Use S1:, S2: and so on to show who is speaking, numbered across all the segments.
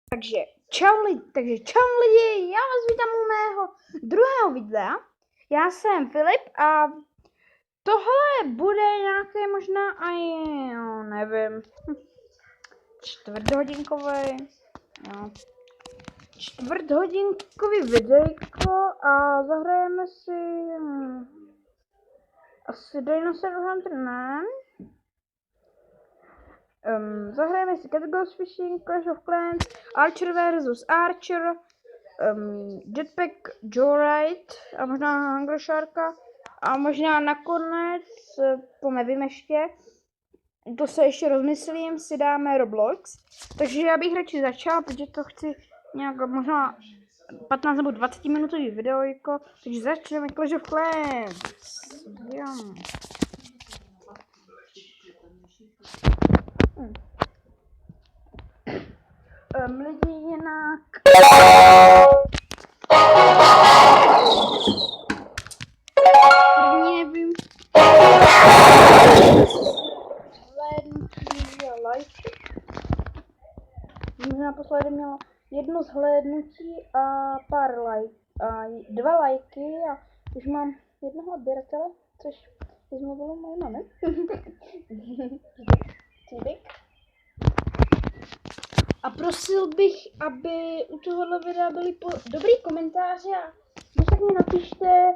S1: Takže čau lidi, já vás vítám u mého druhého videa. Já jsem Filip a tohle bude nějaké možná nevím, čtvrthodinkový videjko a zahrajeme si asi Dinosaur Hunter, ne? Zahrajeme si Cat Ghost Fishing, Clash of Clans, Archer vs Archer, Jetpack Joyride a možná Hunger Sharka a možná nakonec, to nevím ještě, to se ještě rozmyslím, si dáme Roblox. Takže já bych radši začal, protože to chci nějak možná 15 nebo 20 minutový videojko, takže začneme Clash of Clans. Lidi jinak. Nevím. Hlédnutí a lajky. Naposledy měla jedno zhlédnutí a pár lajk. A 2 lajky a už mám jednoho odběratele, což je z mobilu mojí mamy. A prosil bych, aby u tohohle videa byly dobrý komentáře a tak mi napište,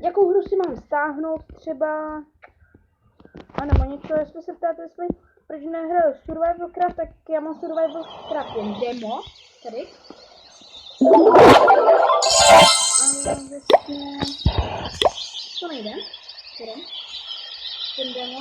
S1: jakou hru si mám stáhnout třeba, anebo něco, jestli se ptáte, proč nehraju Survival Craft, tak já mám Survival Craft jen demo, tady. Ale vlastně, to nejde, ten demo.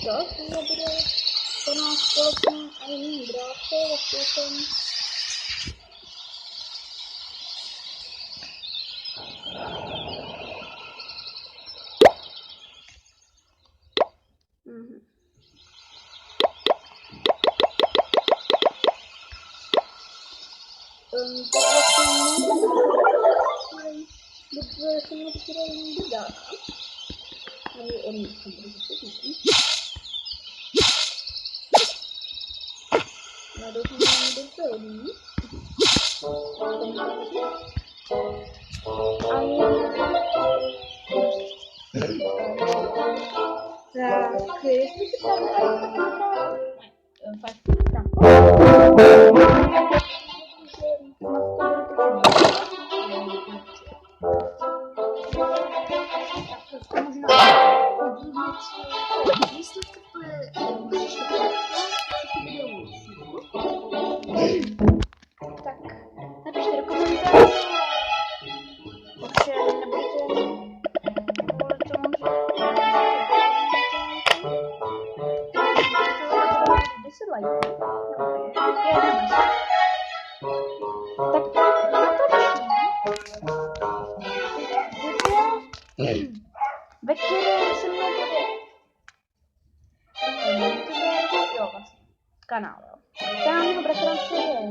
S1: A tohle bude to nás společně a jiný bráce, jak jsem. Tak, jestli se tam 10 lajků. Jedeme se. Tak natočím video, ve kterém se mnou bude youtuber, jo vlastně, kanál, jo. Kanál mého bratrance je,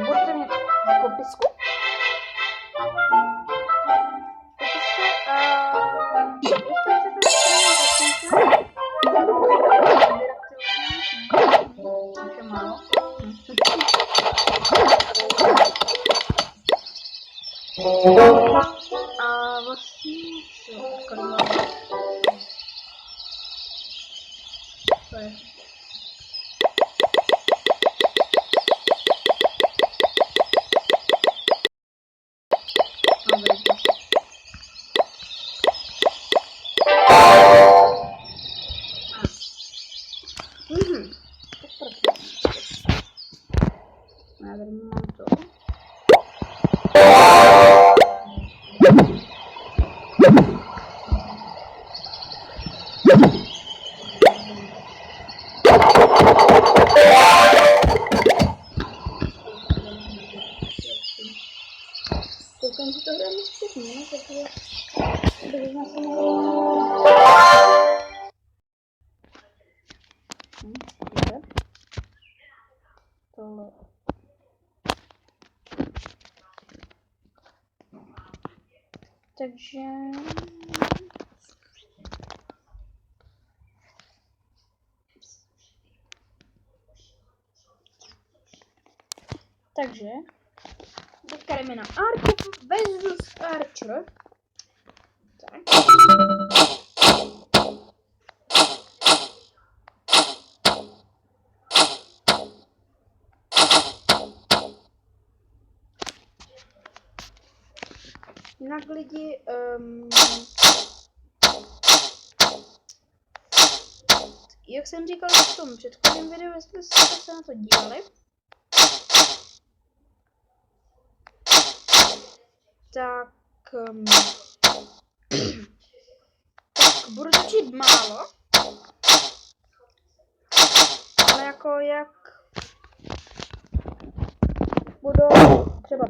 S1: budete mít v popisku. A vlastně to je. Mám to. Doufám, že to hrajeme zpětně, protože bych na tom tohle. Takže teďka jdeme na Archer versus Archer. Tak. Jinak lidi, jak jsem říkal v tom předchozím videu, jestli jste se na to dívali, tak budu točit málo, ale jako jak budou třeba